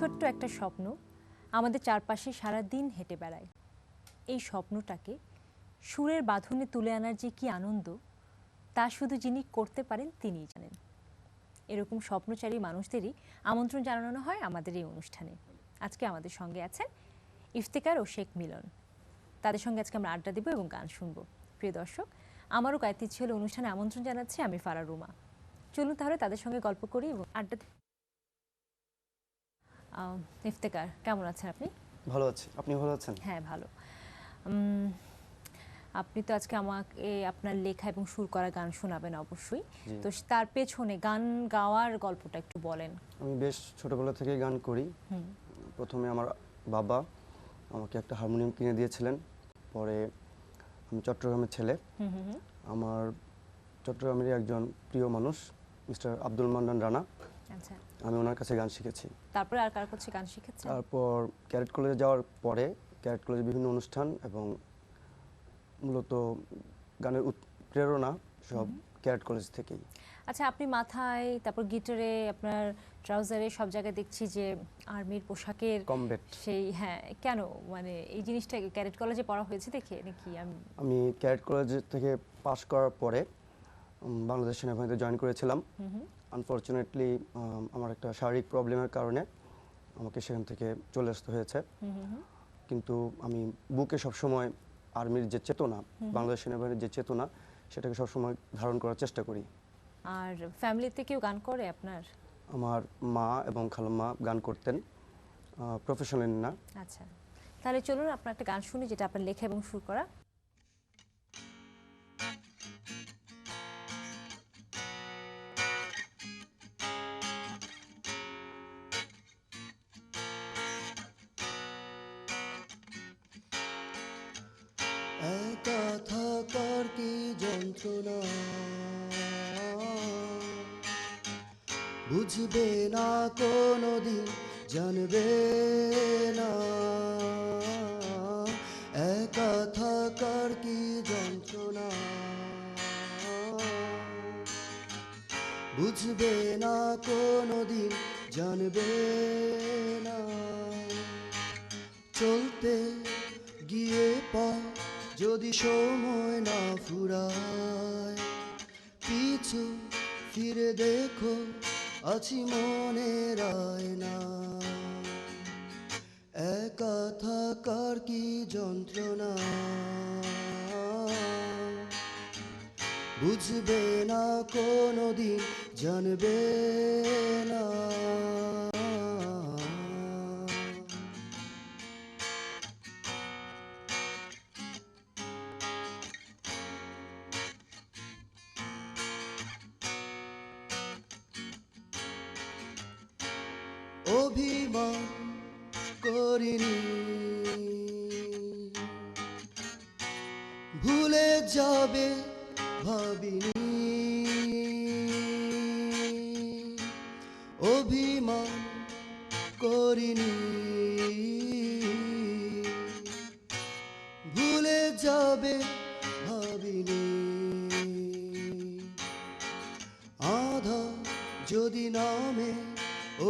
ছোট্ট একটা স্বপ্ন আমাদের চারপাশে সারা দিন হেঁটে বেড়ায়। এই স্বপ্নটাকে সুরের বাঁধনে তুলে আনার যে কি আনন্দ, তা শুধু যিনি করতে পারেন তিনিই জানেন। এরকম স্বপ্নচারী মানুষদেরই আমন্ত্রণ জানানো হয় আমাদের এই অনুষ্ঠানে। আজকে আমাদের সঙ্গে আছেন ইফতেকার ও শেখ মিলন। তাদের সঙ্গে আজকে আমরা আড্ডা দেব এবং গান শুনব। প্রিয় দর্শক, আমারও গাইতে ইচ্ছে হলে অনুষ্ঠানে আমন্ত্রণ জানাচ্ছি আমি ফারা রুমা। চলুন তাহলে তাদের সঙ্গে গল্প করি এবং আড্ডা। ইফতেকার, কেমন আছেন আপনি? ভালো আছি, আপনি ভালো আছেন? হ্যাঁ, ভালো। আপনি তো আজকে আমাকে আপনার লেখা এবং সুর করা গান শোনাবেন অবশ্যই। তো তার পেছনে গান গাওয়ার গল্পটা একটু বলেন। আমি বেশ ছোটবেলা থেকেই গান করি। প্রথমে আমার বাবা আমাকে একটা হারমোনিয়াম কিনে দিয়েছিলেন। পরে আমি চট্টগ্রামের ছেলে, আমার চট্টগ্রামেরই একজন প্রিয় মানুষ মিস্টার আব্দুল মান্নান রানা, আচ্ছা, আমি ওনার কাছে গান শিখেছি। তারপরে আর কার কাছে গান শিখেছেন? তারপর ক্যারেট কলেজে যাওয়ার পরে ক্যারেট কলেজে বিভিন্ন অনুষ্ঠান এবং মূলত গানের প্রেরণা সব ক্যারেট কলেজ থেকেই। আচ্ছা, আপনি মাথায়, তারপর গিটারে, আপনার ট্রাউজারে সব জায়গায় দেখছি যে আর্মির পোশাকের কমব্যাট। সেই, হ্যাঁ, কেন মানে এই জিনিসটা ক্যাডেট কলেজে পড়া হয়েছে দেখে নাকি? আমি ক্যাডেট কলেজ থেকে পাশ করার পরে বাংলাদেশ সেনাবাহিনীতে জয়েন করেছিলাম। আনফরচুনেটলি আমার একটা শারীরিক প্রবলেমের কারণে আমাকে সেখান থেকে চলে আসতে হয়েছে। কিন্তু আমি বুকে সবসময় আর্মির যে চেতনা, বাংলাদেশ সেনাবাহিনীর যে চেতনা, সেটাকে সবসময় ধারণ করার চেষ্টা করি। আর ফ্যামিলিতে কেউ গান করে আপনার? আমার মা এবং খালাম্মা গান করতেন, প্রফেশনাল না। আচ্ছা, তাহলে চলুন আপনার একটা গান শুনি যেটা আপনার লেখা এবং সুর করা। একা থাকার কি যন্ত্রণা বুঝবে না কোনোদিন, জানবে না। একা থাকার কি যন্ত্রণা বুঝবে না কোনোদিন, জানবে না। চলতে গিয়ে পথ যদি সময় না ফুরায়, পিছু ফিরে দেখো আছি মনের আয়না। একা থাকার কি যন্ত্রণা বুঝবে না কোনোদিন, জানবে না। অভিমান করিনি, ভুলে যাবে ভাবিনি। অভিমান করিনি, ভুলে যাবে ভাবিনি। আধা যদি নামে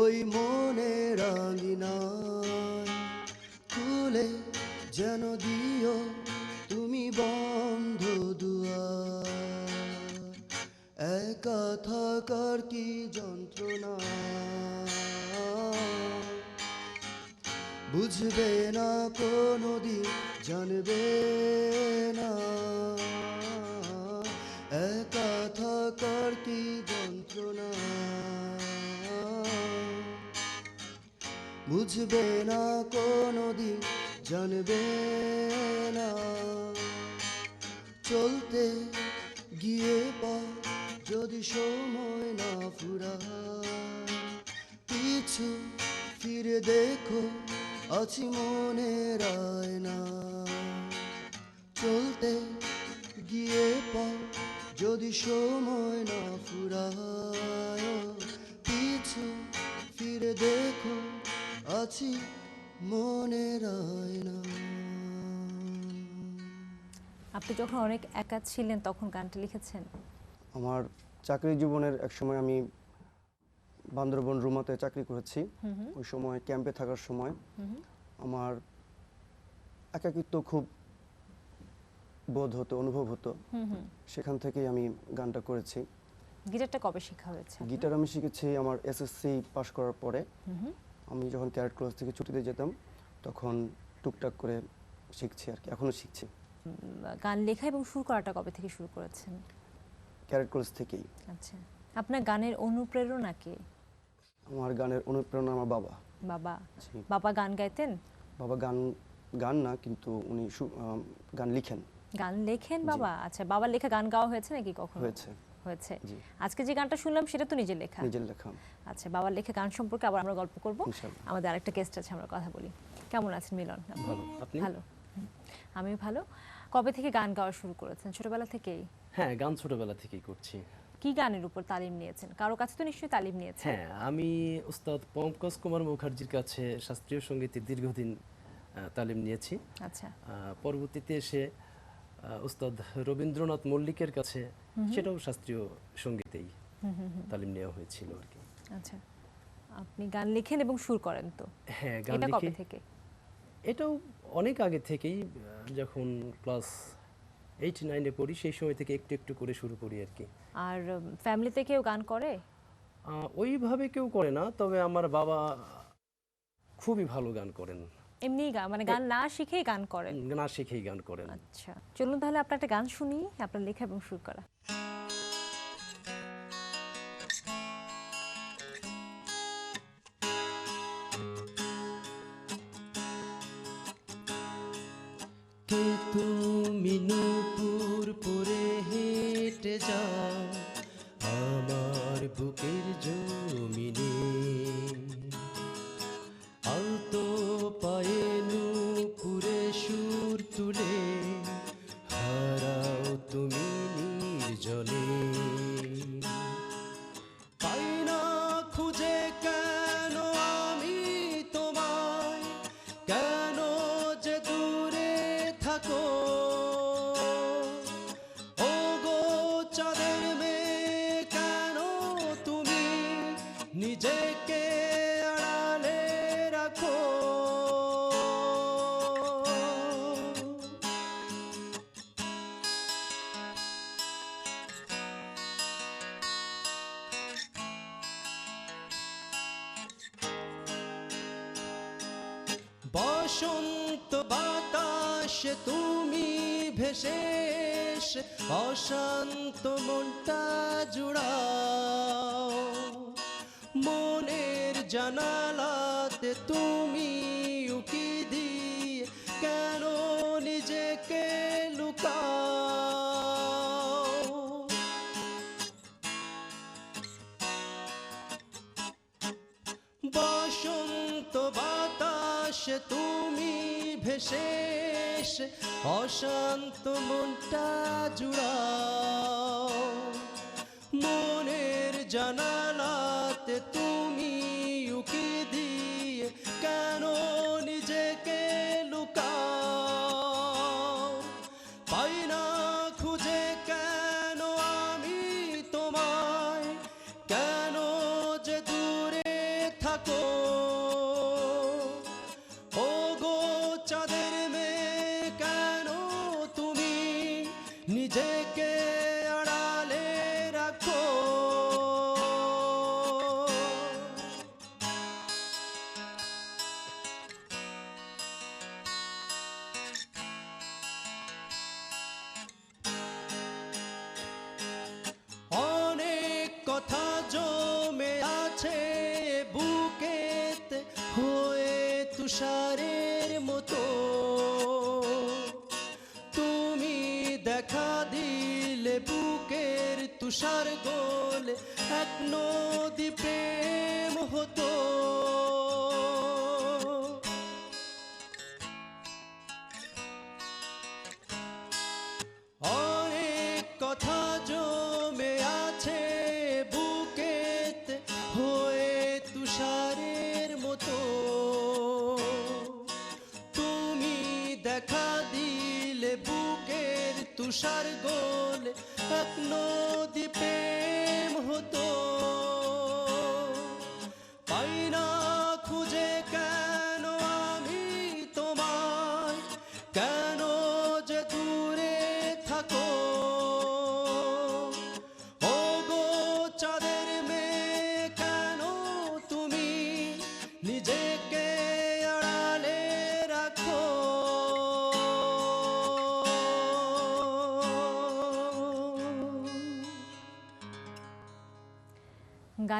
ওই মনের আঙিনায়, খুলে যেন দিও তুমি বন্ধ দুয়ার। একা থাকার কি যন্ত্রণা বুঝবে না কোনোদিন, জানবে না। একা থাকার কি যন্ত্রণা বুঝবে না কোনোদিন, জানবে না। চলতে গিয়ে পথ যদি সময় না ফুরায়, পিছু ফিরে দেখো আছি মনের আয়না। চলতে গিয়ে পথ যদি সময় না ফুরায়, পিছু ফিরে দেখো আছি মনের আয়না। আপনি যখন অনেক একা ছিলেন তখন গানটা লিখেছেন? আমার চাকরি জীবনের এক সময় আমি বান্দরবন রুমাতে চাকরি করেছি। ওই সময় ক্যাম্পে থাকার সময় আমার একাকিত্ব খুব বোধ হতো, অনুভব হতো। সেখান থেকেই আমি গানটা করেছি। গিটারটা কবে শেখা হয়েছে? গিটার আমি শিখেছি আমার এসএসসি পাস করার পরে। আমি যখন ক্যারেট কলেজ থেকে ছুটিতে যেতাম তখন টুকটাক করে শিখছি আর কি, এখনো শিখছি। গান লেখা এবং সুর করাটা কবে থেকে শুরু করেছেন? ক্যারেট কলেজ থেকেই। আচ্ছা, আপনার গানের অনুপ্রেরণা কে? আমার গানের অনুপ্রেরণা আমার বাবা। বাবা? জি। বাবা গান গাইতেন? বাবা গান না, কিন্তু উনি গান লিখেন। গান লেখেন বাবা? আচ্ছা, বাবার লেখা গান গাওয়া হয়েছে নাকি কখনো? হয়েছে। হয়েছে। জি। আজকে যে গানটা শুনলাম সেটা তো নিজের লেখা? নিজের লেখা। আচ্ছা, বাবার লেখা গান সম্পর্কে আবার আমরা গল্প করব। ইনশাআল্লাহ। আমাদের আরেকটা গেস্ট আছে, আমরা কথা বলি। কেমন আছেন মিলন? ভালো। আপনি? ভালো। আমি ভালো। কবে থেকে গান গাওয়া শুরু করেছেন? ছোটবেলা থেকেই? হ্যাঁ, গান ছোটবেলা থেকেই করছি। কি গানের উপর তালিম নিয়েছেন? কারো কাছে তো নিশ্চয়ই তালিম নিয়েছেন। হ্যাঁ, আমি উস্তাদ পঙ্কজ কুমার মুখার্জির কাছে শাস্ত্রীয় সঙ্গীতে দীর্ঘদিন তালিম নিয়েছি। আচ্ছা। পরবর্তীতে এসে উস্তাদ রবীন্দ্রনাথ মল্লিকের কাছে, সেটাও শাস্ত্রীয় সঙ্গীতেই তালিম নেওয়া হয়েছিল আর কি। আচ্ছা, আপনি গান লেখেন এবং সুর করেন তো? হ্যাঁ, গান এটা কবে লিখি। থেকে? এটাও অনেক আগে থেকেই, যখন ক্লাস 8-9-এ পড়ি সেই সময় থেকে একটু একটু করে শুরু করি আর কি। আর ফ্যামিলিতে কেউ গান করে? ওইভাবে কেউ করে না, তবে আমার বাবা খুবই ভালো গান করেন। এমনি গান, মানে গান না শিখেই গান করেন? না শিখেই গান করেন। আচ্ছা, চলুন তাহলে আপনার একটা গান শুনি, আপনার লেখা এবং সুর করা। কে তুমি নূপুর পরে হেঁটে যাও আমার বুকের জমিনে, আলতো পায়ে নূপুরে সুর তুলে হারাও তুমি নির্জনে। পাই না খুঁজে কেন আমি তোমায়, কেন যে দূরে থাকো, ও গো চাঁদের মেয়ে কেন তুমি নিজেকে আড়ালে রাখো। বসন্ত বাতাসে তুমি ভেসে এসে অশান্ত মনটা জুড়াও, মনের জানালাতে তুমি উকি দিয়ে কেন নিজেকে লুকাও। বসন্ত বাতাসে তুমি ভেসে এসে অশান্ত মনটা জুড়াও, মনের জানালাতে তুমি উকি দিয়ে কেন নিজেকে লুকাও। পাই না খুঁজে কেন আমি তোমায়, কেন যে দূরে থাকো, ও গো চাঁদের মেয়ে কেন তুমি নিজেকে আড়ালে রাখো। অনেক কথা জমে আছে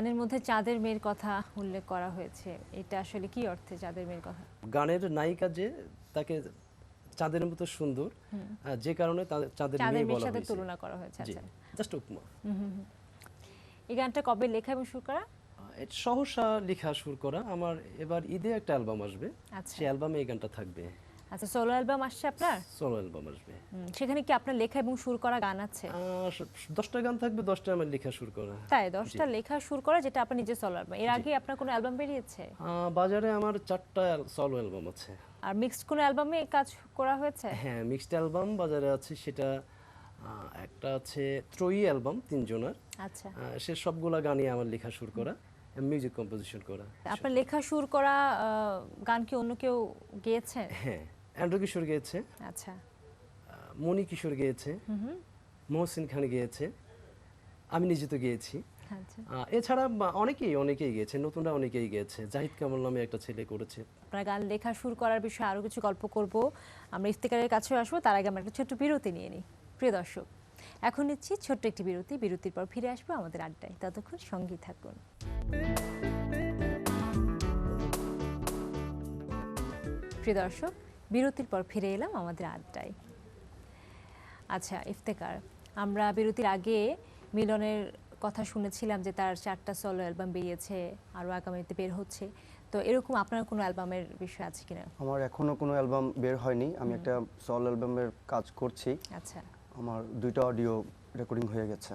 গানের মধ্যে চাঁদের মেয়ের কথা উল্লেখ করা হয়েছে, এটা আসলে কি অর্থে চাঁদের মেয়ের কথা? গানের নায়িকা যে তাকে চাঁদের মতো সুন্দর, যে কারণে চাঁদের চাঁদের মেয়ে মেয়ের বলা সাথে হয়েছে। তুলনা করা হয়েছে। জি, আচ্ছা, জাস্ট উপমা। এই গানটা কবে লেখা এবং সুর করা? এটা সহসা লেখা সুর করা। আমার এবার ঈদে একটা অ্যালবাম আসবে, আচ্ছা সেই অ্যালবামে এই গানটা থাকবে। আচ্ছা, সোলো অ্যালবাম আসছে আপনার? সোলো অ্যালবাম আসবে। সেখানে কি আপনার লেখা এবং সুর করা গান আছে? 10টা গান থাকবে, 10টা আমার লেখা সুর করা। তাই 10টা লেখা সুর করা, যেটা আপনার নিজের সোলো অ্যালবাম। এর আগে আপনার কোনো অ্যালবাম বেরিয়েছে? বাজারে আমার 4টা সোলো অ্যালবাম আছে। আর মিক্সড কোনো অ্যালবামে কাজ করা হয়েছে? হ্যাঁ, মিক্সড অ্যালবাম বাজারে আছে, সেটা একটা আছে ত্রয়ী অ্যালবাম 3 জনের। আচ্ছা, সে সবগুলা গানই আমার লেখা সুর করা, মিউজিক কম্পোজিশন করা। আপনার লেখা সুর করা গান কি অন্য কেউ গেয়েছে? হ্যাঁ, অ্যান্ড্রু কিশোর গেয়েছে, আচ্ছা, মণি কিশোর গেয়েছে, মহসিন খান গেয়েছে, আমি নিজে তো গেয়েছি। আচ্ছা। এছাড়া অনেকেই গেয়েছে, নতুনরা অনেকেই গেয়েছে। জাহিদ কামাল নামে একটা ছেলে করেছে। আপনার গান লেখা সুর করার বিষয়ে আরও কিছু গল্প করব, আমরা ইফতেখারের কাছেও আসবো। তার আগে আমরা একটা ছোট্ট বিরতি নিয়ে নিই। প্রিয় দর্শক, এখন নিচ্ছি ছোট্ট একটি বিরতি। বিরতির পর ফিরে আসবো আমাদের আড্ডায়। ততক্ষণ সঙ্গেই থাকুন। প্রিয় দর্শক, বিরতির পর ফিরে এলাম আমাদের আড্ডায়। আচ্ছা ইফতেখার, আমরা বিরতির আগে মিলনের কথা শুনেছিলাম যে তার 4টা সোলো অ্যালবাম বেরিয়েছে, আরও আগামীতে বের হচ্ছে। তো এরকম আপনার কোনো অ্যালবামের বিষয় আছে কিনা? আমার এখনো কোনো অ্যালবাম বের হয়নি, আমি একটা সল অ্যালবামের কাজ করছি। আচ্ছা, আমার 2টা অডিও রেকর্ডিং হয়ে গেছে।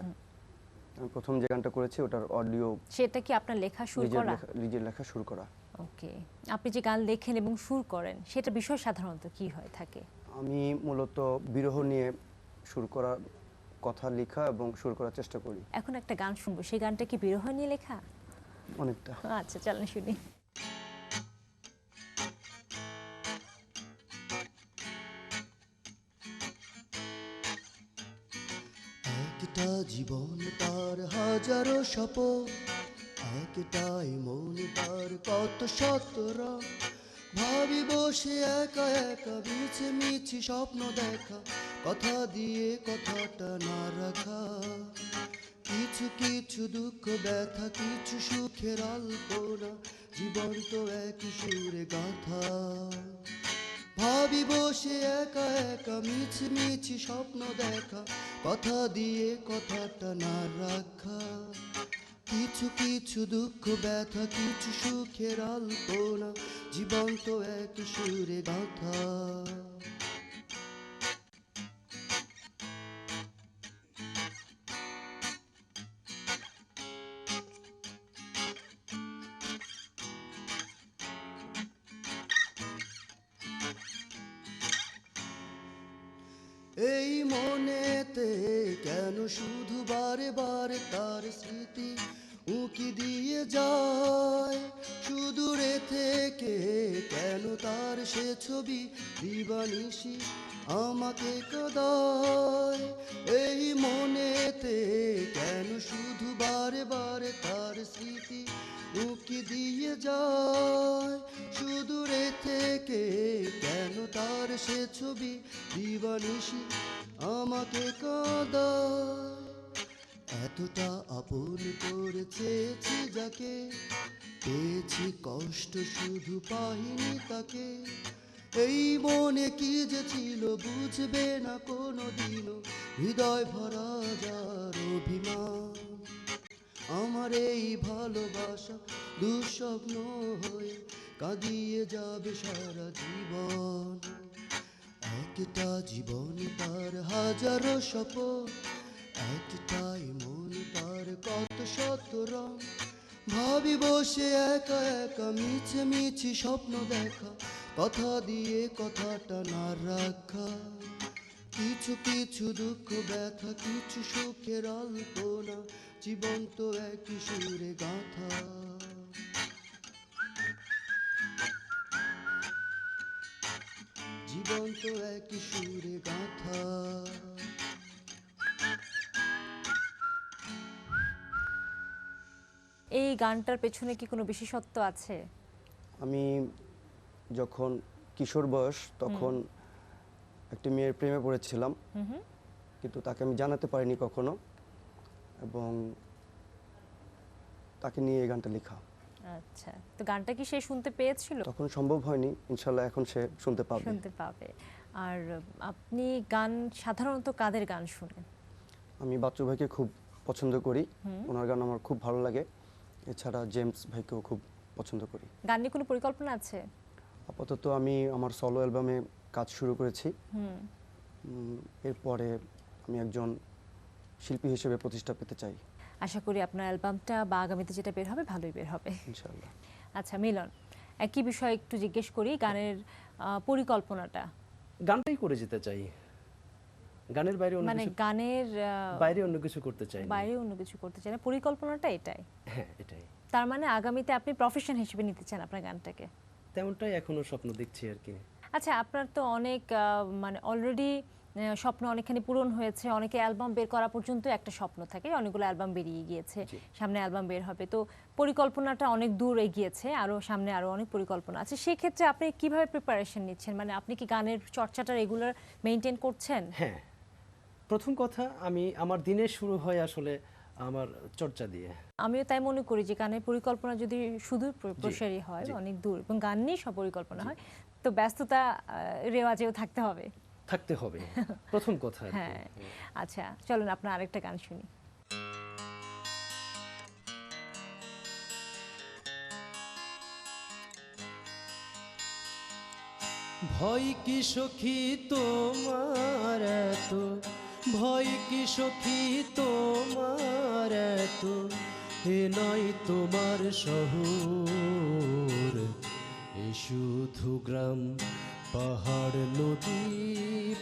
আমি প্রথম যে গানটা করেছি ওটার অডিও সেটা কি আপনার লেখা সুর করা? নিজের লেখা শুরু করা। ওকে, আপনি যে গান লেখেন এবং সুর করেন, সেটা বিষয় সাধারণত কি হয়ে থাকে? আমি মূলত বিরহ নিয়ে সুর করার কথা লেখা এবং সুর করার চেষ্টা করি এখন একটা গান শুনবো, সেই গানটা কি বিরহ নিয়ে লেখা? অনেকটা। আচ্ছা, চলেন শুনি। একটা জীবন তার হাজারো স্বপন, একটাই মন তার কত শতরা। ভাবি বসে একা একা মিছে মিছি স্বপ্ন দেখা, কথা দিয়ে কথাটা না রাখা। কিছু কিছু দুঃখ ব্যথা, কিছু সুখের আলপনা, জীবন তো একই সুরে গাথা। ভাবি বসে একা একা মিছি মিছি স্বপ্ন দেখা, কথা দিয়ে কথাটা না রাখা। কিছু কিছু দুঃখ ব্যথা, কিছু সুখের আলপনা, জীবন তো একই সুরে গাথা। এই মনেতে কেন শুধু বারে বারে তার স্মৃতি উঁকি দিয়ে যায়, সুদূরে থেকে কেন তার সে ছবি দিবানিশি আমাকে কাঁদায়। এই মনেতে কেন শুধু বারে বারে তার স্মৃতি উঁকি দিয়ে যায়, সুদূরে থেকে কেন তার সে ছবি দিবানিশি আমাকে কাঁদায়। এতটা আপন করে চেয়েছি যাকে, পেয়েছি কষ্ট শুধু পাইনি তাকে। এই মনে কি যে ছিল বুঝবে না কোনো দিনও, হৃদয় ভরা যার অভিমান। আমার এই ভালোবাসা দুঃস্বপ্ন হয়ে কাঁদিয়ে যাবে সারা জীবন। একটা জীবন তার হাজারো স্বপন, একটাই মন তার কত শত রং। ভাবি বসে একা একা মিছে মিছি স্বপ্ন দেখা, কথা দিয়ে কথাটা না রাখা। কিছু কিছু দুঃখ ব্যথা, কিছু সুখের আলপনা, জীবন তো একই সুরে গাথা। জীবন তো একই সুরে গাথা। এই গানটার পেছনে কি কোনো বিশেষত্ব আছে? আমি যখন কিশোর বয়স তখন একটি মেয়ের প্রেমে পড়েছিলাম, কিন্তু তাকে আমি জানাতে পারিনি কখনো। এবং তাকে নিয়ে এই গানটা লেখা। আচ্ছা, তো গানটা কি সে শুনতে পেয়েছিল? তখন সম্ভব হয়নি, ইনশাল্লাহ এখন সে শুনতে পাবে। শুনতে পাবে। আর আপনি গান সাধারণত কাদের গান শুনেন? আমি বাচ্চু ভাইকে খুব পছন্দ করি, ওনার গান আমার খুব ভালো লাগে। এছাড়া জেমস ভাইকেও খুব পছন্দ করি। গান নিয়ে কোনো পরিকল্পনা আছে? আপাতত আমি আমার সলো অ্যালবামে কাজ শুরু করেছি। এরপরে আমি একজন শিল্পী হিসেবে প্রতিষ্ঠা পেতে চাই আশা করি আপনার অ্যালবামটা বা আগামীতে যেটা বের হবে ভালোই বের হবে ইনশাল্লাহ। আচ্ছা মিলন, একই বিষয় একটু জিজ্ঞেস করি, গানের পরিকল্পনাটা গানটাই করে যেতে চাই, গানের বাইরে অন্য মানে কিছু গানের বাইরে অন্য কিছু করতে চাই না। বাইরে অন্য কিছু করতে চাই না, পরিকল্পনাটা এটাই। হ্যাঁ, এটাই। তার মানে আগামীতে আপনি প্রফেশন হিসেবে নিতে চান আপনার গানটাকে? তেমনটাই এখনো স্বপ্ন দেখছি আর কি। আচ্ছা, আপনার তো অনেক মানে অলরেডি স্বপ্ন অনেকখানি পূরণ হয়েছে, অনেকে অ্যালবাম বের করা পর্যন্ত একটা স্বপ্ন থাকে, অনেকগুলো অ্যালবাম বেরিয়ে গিয়েছে, জি। সামনে অ্যালবাম বের হবে, তো পরিকল্পনাটা অনেক দূর এগিয়েছে, আরও সামনে আরও অনেক পরিকল্পনা আছে। সেক্ষেত্রে আপনি কিভাবে প্রিপারেশন নিচ্ছেন? মানে আপনি কি গানের চর্চাটা রেগুলার মেনটেন করছেন? হ্যাঁ, প্রথম কথা আমি আমার দিনের শুরু হয় আসলে আমার চর্চা দিয়ে। আমিও তাই মনে করি যে গানের পরিকল্পনা যদি সুদূর প্রসারী হয়, জি। অনেক দূর, এবং গান নিয়ে সব পরিকল্পনা হয়, তো ব্যস্ততা রেওয়াজেও থাকতে হবে। থাকতে হবে, প্রথম কথা আর কি। হ্যাঁ, আচ্ছা চলুন আপনার আরেকটা গান শুনি। ভয় কি সখী তোমার এত, ভয় কি সখী তোমার এত, এ নয় তোমার শহর, এ শুধু গ্রাম পাহাড় নদী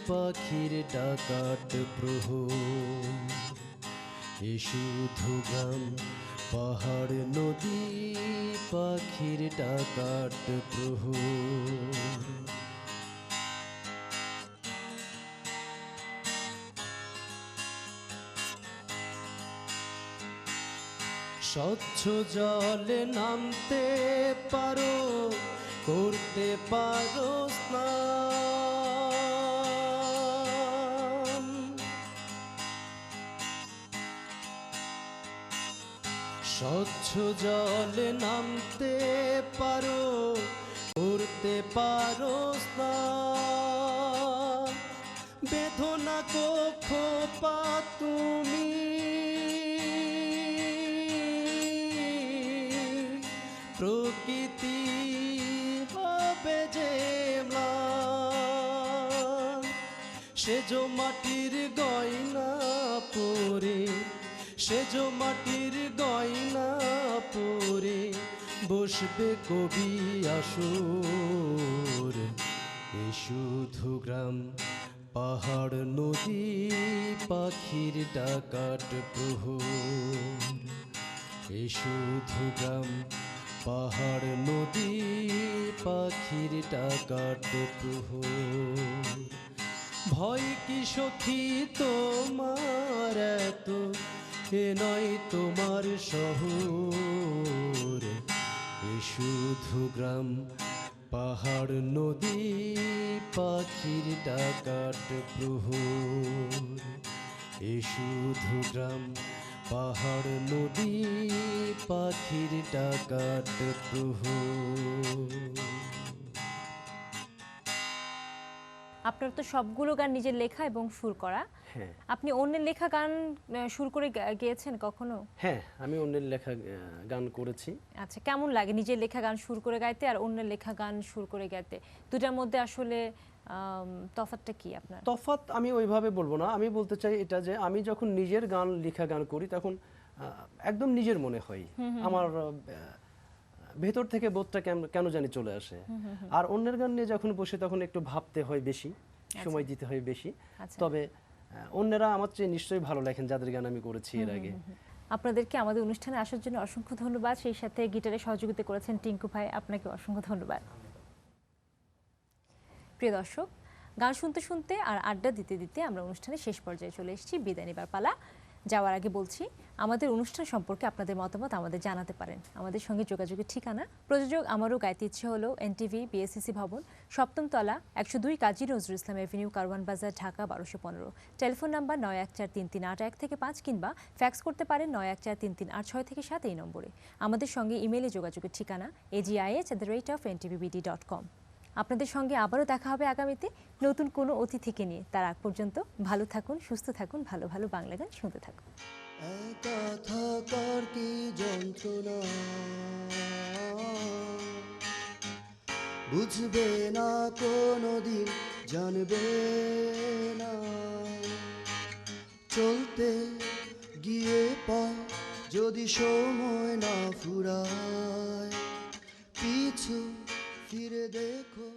পাখির ডাকাত প্রহর, এ শুধু গ্রাম পাহাড় নদী পাখির ডাকাত প্রহর। স্বচ্ছ জলে নামতে পারো, করতে পারো স্নান, স্বচ্ছ জলে নামতে পারো, করতে পারো স্নান, বেদনা কক্ষ পা তুমি, প্রকৃতি হবে যে ম্লান, সেজো মাটির গয়না পরে, সেজো মাটির গয়না পরে, বসবে কবি আসর, এ শুধু গ্রাম পাহাড় নদী পাখির ডাকাত প্রহর, এ শুধু গ্রাম পাহাড় নদী পাখির ডাকাত প্রহর। ভয় কি সখী তোমার এত, এ নয় তোমার শহর, এ শুধু গ্রাম পাহাড় নদী পাখির ডাকাত প্রহর, এ শুধু গ্রাম পাহাড় নদী পাখির ডাকাত প্রহর। আপনার তো সবগুলো গান নিজের লেখা এবং সুর করা। হ্যাঁ, আপনি অন্যের লেখা গান সুর করে গেয়েছেন কখনো? হ্যাঁ, আমি অন্যের লেখা গান করেছি। আচ্ছা, কেমন লাগে নিজের লেখা গান সুর করে গাইতে আর অন্যের লেখা গান সুর করে গাইতে? দুটার মধ্যে আসলে তফাৎটা কি আপনার? তফাৎ আমি ওইভাবে বলবো না, আমি বলতে চাই এটা যে আমি যখন নিজের গান লেখা গান করি তখন একদম নিজের মনে হয়, আমার ভেতর থেকে বোধটা কেন জানি চলে আসে। আর অন্যের গান নিয়ে যখন বসে তখন একটু ভাবতে হয় বেশি, সময় দিতে হয় বেশি। আচ্ছা। তবে অন্যরা আমার চেয়ে নিশ্চয়ই ভালো লেখেন যাদের গান আমি করেছি এর আগে। আপনাদেরকে আমাদের অনুষ্ঠানে আসার জন্য অসংখ্য ধন্যবাদ, সেই সাথে গিটারে সহযোগিতা করেছেন টিঙ্কু ভাই, আপনাকে অসংখ্য ধন্যবাদ। প্রিয় দর্শক, গান শুনতে শুনতে আর আড্ডা দিতে দিতে আমরা অনুষ্ঠানের শেষ পর্যায়ে চলে এসেছি, বিদায় নেবার পালা। যাওয়ার আগে বলছি আমাদের অনুষ্ঠান সম্পর্কে আপনাদের মতামত আমাদের জানাতে পারেন। আমাদের সঙ্গে যোগাযোগের ঠিকানা প্রযোজক আমারও গাইতে ইচ্ছে হলো, এনটিভি, বিএসসিসি ভবন, 7ম তলা, 102 কাজী নজরুল ইসলাম এভিনিউ, কারওয়ান বাজার, ঢাকা 1215। টেলিফোন নাম্বার 914338 থেকে 5 কিংবা ফ্যাক্স করতে পারেন 914338 থেকে 7 এই নম্বরে। আমাদের সঙ্গে ইমেইলে যোগাযোগের ঠিকানা agih@ntvbd.com। আপনাদের সঙ্গে আবারও দেখা হবে আগামীতে নতুন কোনো অতিথিকে নিয়ে। তার আগ পর্যন্ত ভালো থাকুন, সুস্থ থাকুন, ভালো ভালো বাংলা গান শুনতে থাকুন। একা থাকার কি যন্ত্রণা বুঝবে না কোনোদিন, জানবে না। চলতে গিয়ে পা যদি সময় না ফুরায়, পিছু ফিরে দেখো।